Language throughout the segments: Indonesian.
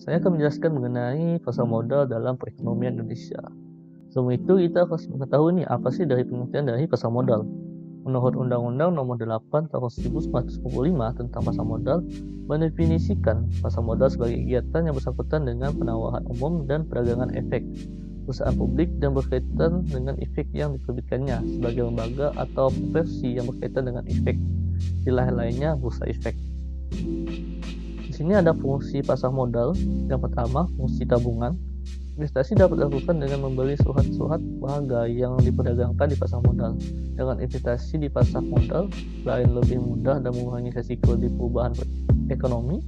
Saya akan menjelaskan mengenai pasar modal dalam perekonomian Indonesia. Sebelum itu kita harus mengetahui nih apa sih dari pengertian dari pasar modal. Menurut Undang-Undang Nomor 8 Tahun 1945 tentang pasar modal, mendefinisikan pasar modal sebagai kegiatan yang bersangkutan dengan penawaran umum dan perdagangan efek perusahaan publik dan berkaitan dengan efek yang diterbitkannya sebagai lembaga atau profesi yang berkaitan dengan efek. Istilah lainnya bursa efek. Di sini ada fungsi pasar modal. Yang pertama, fungsi tabungan. Investasi dapat dilakukan dengan membeli surat-surat berharga yang diperdagangkan di pasar modal. Dengan investasi di pasar modal, selain lebih mudah dan mengurangi risiko di perubahan ekonomi,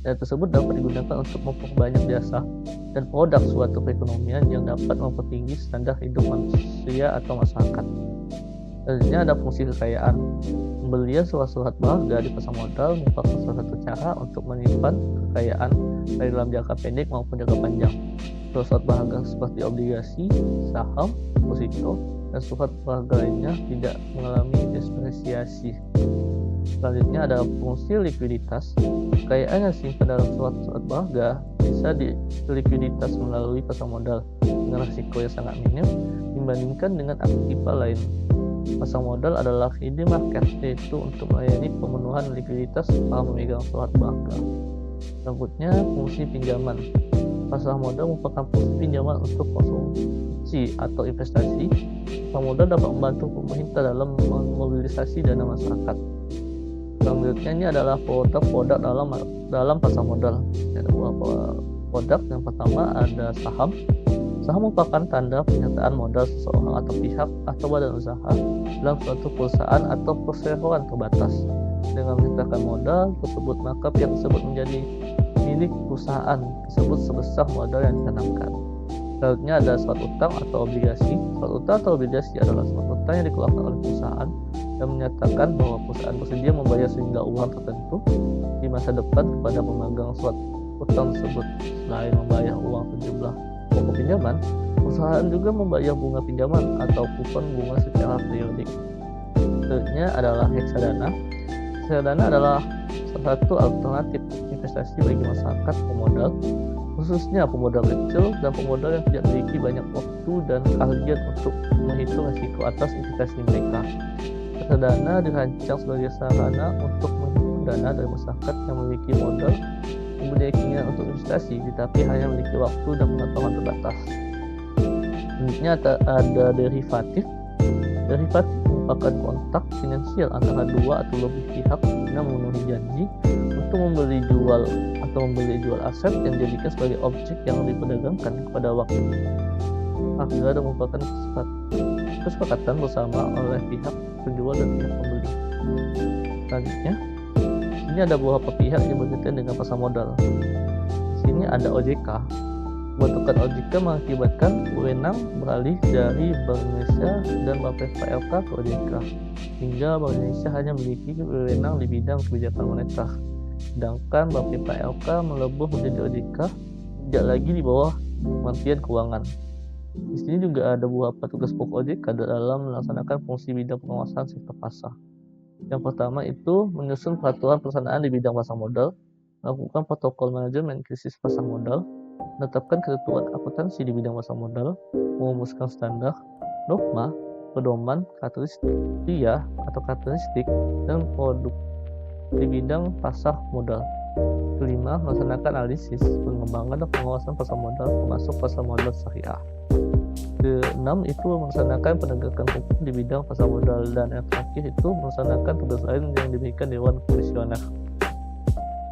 dana tersebut dapat digunakan untuk memperbanyak jasa dan produk suatu perekonomian yang dapat mempertinggi standar hidup manusia atau masyarakat. Selanjutnya ada fungsi kekayaan. Pembelian surat-surat berharga di pasar modal merupakan salah satu cara untuk menyimpan kekayaan baik dalam jangka pendek maupun jangka panjang. Surat-surat berharga seperti obligasi, saham, deposito, dan surat berharga lainnya tidak mengalami depresiasi. Selanjutnya ada fungsi likuiditas. Kekayaan yang disimpan dalam surat-surat berharga bisa dilikuiditas melalui pasar modal dengan risiko yang sangat minim dibandingkan dengan aktiva lain. Pasar modal adalah feeder market, yaitu untuk melayani pemenuhan likuiditas para pemegang surat berharga. Selanjutnya, fungsi pinjaman. Pasar modal merupakan fungsi pinjaman untuk konsumsi atau investasi. Pasar modal dapat membantu pemerintah dalam memobilisasi dana masyarakat. Selanjutnya ini adalah produk-produk dalam pasar modal. Ada beberapa produk. Yang pertama ada saham. Saham merupakan tanda pernyataan modal seseorang atau pihak atau badan usaha dalam suatu perusahaan atau perseroan terbatas. Dengan menyertakan modal tersebut, maka pihak tersebut menjadi milik perusahaan tersebut sebesar modal yang ditanamkan. Selanjutnya ada surat utang atau obligasi. Surat utang atau obligasi adalah surat utang yang dikeluarkan oleh perusahaan dan menyatakan bahwa perusahaan bersedia membayar sejumlah uang tertentu di masa depan kepada pemegang surat utang tersebut. Selain membayar uang sejumlah pokok pinjaman, perusahaan juga membayar bunga pinjaman atau kupon bunga secara periodik. Selanjutnya adalah reksadana. Reksadana adalah salah satu alternatif investasi bagi masyarakat pemodal, khususnya pemodal kecil dan pemodal yang tidak memiliki banyak waktu dan keahlian untuk menghitung risiko atas investasi mereka. Reksadana dirancang sebagai sarana untuk menghimpun dana dari masyarakat yang memiliki modal mempunyai keinginan untuk investasi, tetapi hanya memiliki waktu dan pengetahuan terbatas. Selanjutnya ada derivatif. Derivatif merupakan kontak finansial antara dua atau lebih pihak guna memenuhi janji untuk membeli jual aset yang dijadikan sebagai objek yang diperdagangkan kepada waktu harga dan merupakan kesepakatan bersama oleh pihak penjual dan pihak pembeli. Selanjutnya, ini ada beberapa pihak yang berkaitan dengan pasar modal. Di sini ada OJK. Pembentukan OJK mengakibatkan wewenang beralih dari Bank Indonesia dan BAPEPLK ke OJK, hingga Bank Indonesia hanya memiliki wewenang di bidang kebijakan moneter, sedangkan BAPEPLK melebur menjadi OJK, tidak lagi di bawah Kementerian Keuangan. Di sini juga ada beberapa tugas pokok OJK dalam melaksanakan fungsi bidang pengawasan sektor pasar. Yang pertama itu menyusun peraturan pelaksanaan di bidang pasar modal, melakukan protokol manajemen krisis pasar modal, menetapkan ketentuan akuntansi di bidang pasar modal, merumuskan standar, norma, pedoman, karakteristik dan produk di bidang pasar modal. Kelima, melaksanakan analisis, pengembangan dan pengawasan pasar modal termasuk pasar modal syariah. Keenam itu melaksanakan penegakan hukum di bidang pasar modal, dan yang terakhir itu melaksanakan tugas lain yang diberikan Dewan Komisioner.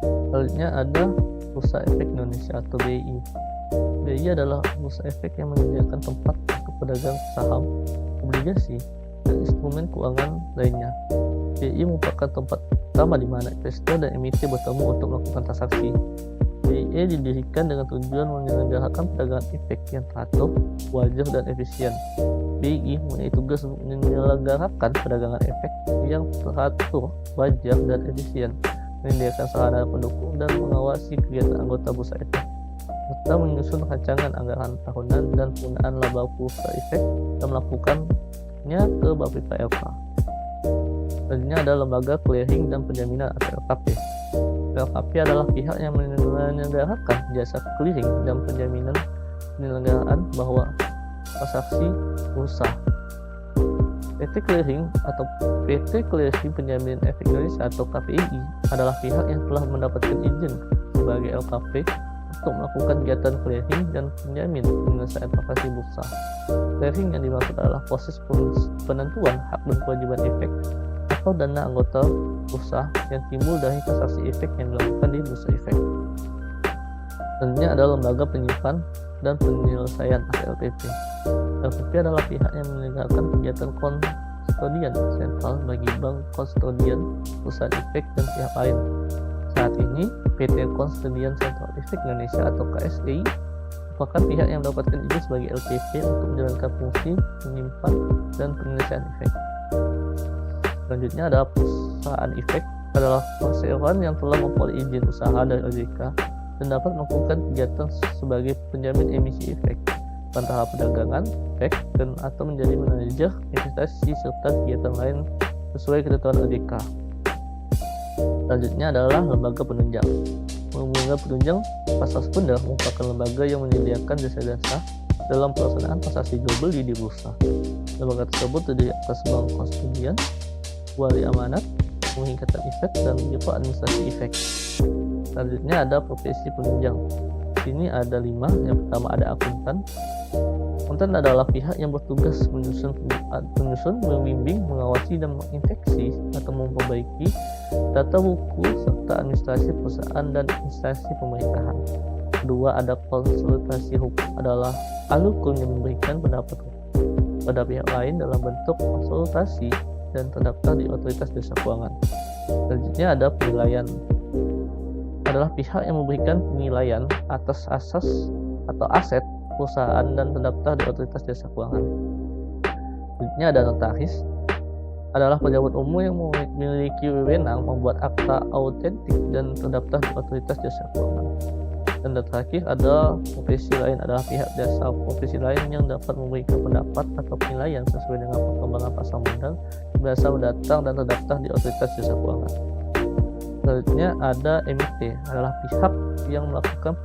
Selanjutnya ada Bursa Efek Indonesia atau BI. BI adalah bursa efek yang menyediakan tempat untuk pedagang saham, obligasi, dan instrumen keuangan lainnya. BI merupakan tempat pertama di mana investor dan emiten bertemu untuk melakukan transaksi. BI didirikan dengan tujuan menyelenggarakan perdagangan efek yang teratur, wajar, dan efisien. BI mempunyai tugas untuk menyelenggarakan perdagangan efek yang teratur, wajar, dan efisien, menyediakan sarana pendukung dan mengawasi kegiatan anggota bursa efek, serta menyusun rancangan anggaran tahunan dan penggunaan laba bursa efek dan melakukannya ke BAPEPLK. Selanjutnya ada lembaga clearing dan penjaminan atau LKP. LKP adalah pihak yang menyelenggarakan jasa clearing dan penjaminan penyelenggaraan bahwa transaksi bursa. PT Clearing atau PT Clearing Penjaminan Efek Indonesia atau KPI adalah pihak yang telah mendapatkan izin sebagai LKP untuk melakukan kegiatan clearing dan penjamin penyelesaian transaksi bursa. Clearing yang dimaksud adalah proses penentuan hak dan kewajiban efek atau dana anggota bursa yang timbul dari transaksi efek yang dilakukan di bursa efek. Selanjutnya adalah lembaga penyimpan dan penyelesaian atau LPP. LPP adalah pihak yang menyelenggarakan kegiatan kustodian sentral bagi bank kustodian, perusahaan efek, dan pihak lain. Saat ini, PT Kustodian Sentral Efek Indonesia atau KSEI merupakan pihak yang mendapatkan izin sebagai LPP untuk menjalankan fungsi menyimpan dan penyelesaian efek. Selanjutnya adalah perusahaan efek adalah perseroan yang telah memperoleh izin usaha dari OJK dan dapat melakukan kegiatan sebagai penjamin emisi efek, pantahap perdagangan efek, dan atau menjadi manajer investasi serta kegiatan lain sesuai ketentuan OJK. Selanjutnya adalah lembaga penunjang. Lembaga penunjang pasar sekunder merupakan lembaga yang menyediakan jasa-jasa dalam pelaksanaan transaksi jual beli di bursa. Lembaga tersebut terdiri atas bank kustodian, wali amanat, pengikatan efek, dan biro administrasi efek. Selanjutnya ada profesi penunjang. Di sini ada 5. Yang pertama ada akuntan. Akuntan adalah pihak yang bertugas menyusun, membimbing, mengawasi, dan menginspeksi atau memperbaiki data buku serta administrasi perusahaan dan instansi pemerintahan. Kedua ada konsultasi hukum, adalah ahli hukum yang memberikan pendapat pada pihak lain dalam bentuk konsultasi dan terdaftar di otoritas jasa keuangan. Selanjutnya ada penilaian, adalah pihak yang memberikan penilaian atas asas atau aset perusahaan dan terdaftar di otoritas jasa keuangan. Selanjutnya ada notaris, adalah pejabat umum yang memiliki wewenang membuat akta autentik dan terdaftar di otoritas jasa keuangan. Dan terakhir ada profesi lain, adalah pihak jasa profesi lain yang dapat memberikan pendapat atau penilaian sesuai dengan perkembangan pasar modal biasa mendatang dan terdaftar di otoritas jasa keuangan. Selanjutnya ada MIT, adalah pihak yang melakukan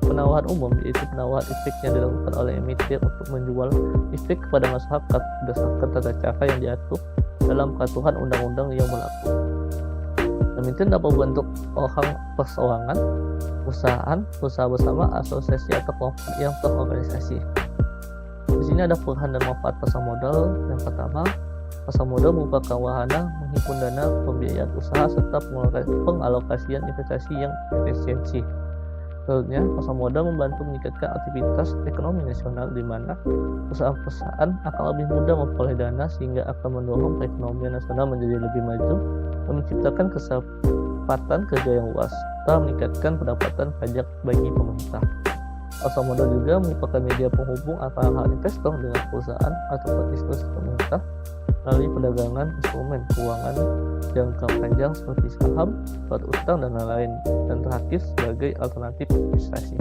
penawaran umum, yaitu penawaran efek yang dilakukan oleh emiten untuk menjual efek kepada masyarakat berdasarkan tata cara yang diatur dalam peraturan undang-undang yang berlaku. Emiten dapat berbentuk orang perseorangan, perusahaan, usaha bersama, asosiasi atau kelompok yang terorganisasi. Di sini ada peran dan manfaat pasar modal. Yang pertama, pasar modal merupakan wahana menghimpun dana pembiayaan usaha serta pengalokasian investasi yang efisiensi. Selanjutnya, pasar modal membantu meningkatkan aktivitas ekonomi nasional di mana perusahaan-perusahaan akan lebih mudah memperoleh dana sehingga akan mendorong perekonomian nasional menjadi lebih maju dan menciptakan kesempatan kerja yang luas serta meningkatkan pendapatan pajak bagi pemerintah. Pasar modal juga merupakan media penghubung antara investor dengan perusahaan atau institusi pemerintah melalui perdagangan instrumen keuangan jangka panjang seperti saham, surat utang, dan lain-lain, dan terakhir sebagai alternatif investasi.